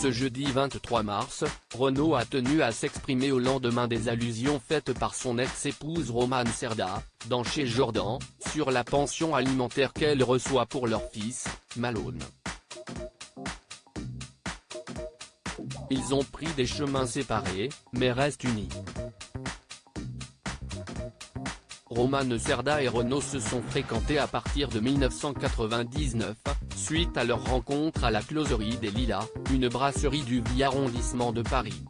Ce jeudi 23 mars, Renaud a tenu à s'exprimer au lendemain des allusions faites par son ex-épouse Romane Cerda, dans Chez Jordan, sur la pension alimentaire qu'elle reçoit pour leur fils, Malone. Ils ont pris des chemins séparés, mais restent unis. Romane Cerda et Renaud se sont fréquentés à partir de 1999, suite à leur rencontre à la Closerie des Lilas, une brasserie du 8e arrondissement de Paris.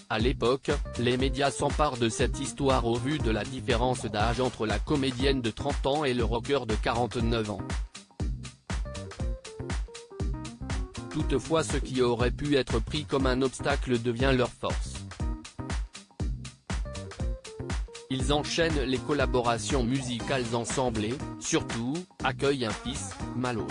À l'époque, les médias s'emparent de cette histoire au vu de la différence d'âge entre la comédienne de 30 ans et le rocker de 49 ans. Toutefois, ce qui aurait pu être pris comme un obstacle devient leur force. Ils enchaînent les collaborations musicales ensemble et, surtout, accueillent un fils, Malone.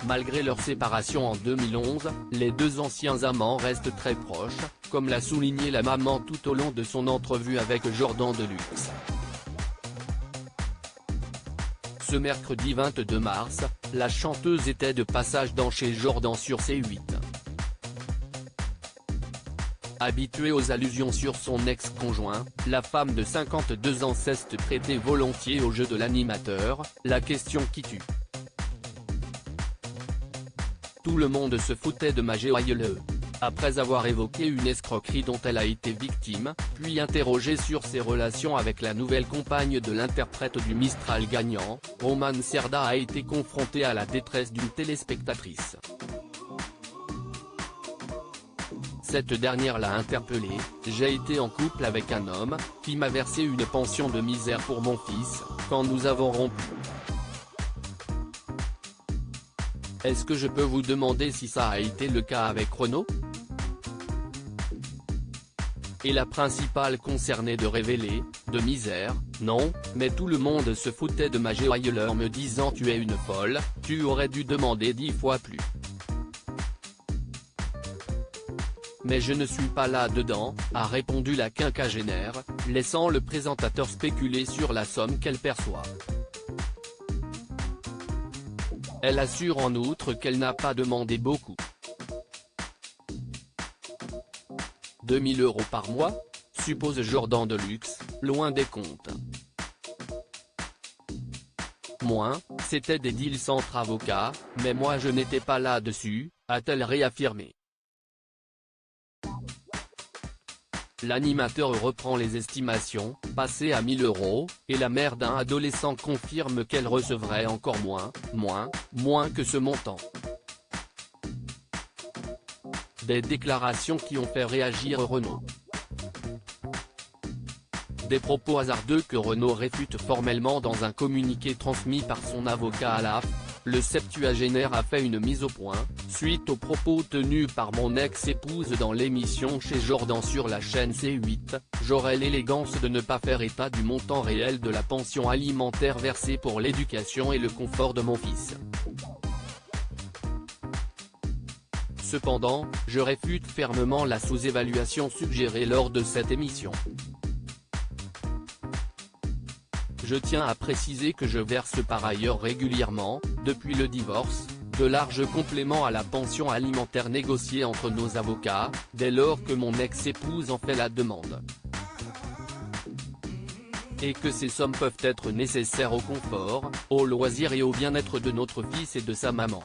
Malgré leur séparation en 2011, les deux anciens amants restent très proches, comme l'a souligné la maman tout au long de son entrevue avec Jordan Deluxe. Ce mercredi 22 mars, la chanteuse était de passage dans Chez Jordan sur C8. Habituée aux allusions sur son ex-conjoint, la femme de 52 ans s'est prêtée volontiers au jeu de l'animateur, la question qui tue. Tout le monde se foutait de ma joyeuse. Après avoir évoqué une escroquerie dont elle a été victime, puis interrogée sur ses relations avec la nouvelle compagne de l'interprète du Mistral gagnant, Romane Cerda a été confrontée à la détresse d'une téléspectatrice. Cette dernière l'a interpellée: « J'ai été en couple avec un homme, qui m'a versé une pension de misère pour mon fils, quand nous avons rompu. Est-ce que je peux vous demander si ça a été le cas avec Renaud ?» Et la principale concernée de révéler: « De misère, non, mais tout le monde se foutait de ma joyeuse me disant tu es une folle, tu aurais dû demander 10 fois plus. Mais je ne suis pas là-dedans », a répondu la quinquagénaire, laissant le présentateur spéculer sur la somme qu'elle perçoit. Elle assure en outre qu'elle n'a pas demandé beaucoup. 2 000 € par mois, suppose Jordan Deluxe, loin des comptes. Moins, c'était des deals entre avocats, mais moi je n'étais pas là-dessus, a-t-elle réaffirmé. L'animateur reprend les estimations, passées à 1 000 €, et la mère d'un adolescent confirme qu'elle recevrait encore moins que ce montant. Des déclarations qui ont fait réagir Renaud. Des propos hasardeux que Renaud réfute formellement dans un communiqué transmis par son avocat à l'AF. Le septuagénaire a fait une mise au point, suite aux propos tenus par mon ex-épouse dans l'émission Chez Jordan sur la chaîne C8, j'aurais l'élégance de ne pas faire état du montant réel de la pension alimentaire versée pour l'éducation et le confort de mon fils. Cependant, je réfute fermement la sous-évaluation suggérée lors de cette émission. Je tiens à préciser que je verse par ailleurs régulièrement, depuis le divorce, de larges compléments à la pension alimentaire négociée entre nos avocats, dès lors que mon ex-épouse en fait la demande. Et que ces sommes peuvent être nécessaires au confort, au loisir et au bien-être de notre fils et de sa maman.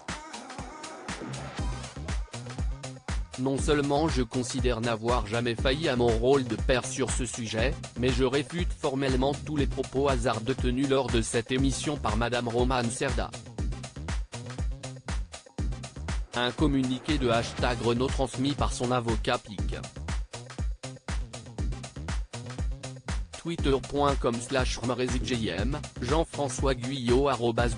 Non seulement je considère n'avoir jamais failli à mon rôle de père sur ce sujet, mais je réfute formellement tous les propos hasardeux tenus lors de cette émission par Madame Romane Cerda. Un communiqué de #Renaud transmis par son avocat pique. Twitter.com/RMRZJM, Jean-François Guyot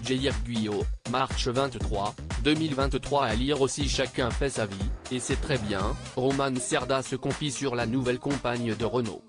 @JFGuyot, Marche 23, 2023. À lire aussi Chacun fait sa vie, et c'est très bien, Romane Cerda se confie sur la nouvelle compagne de Renaud.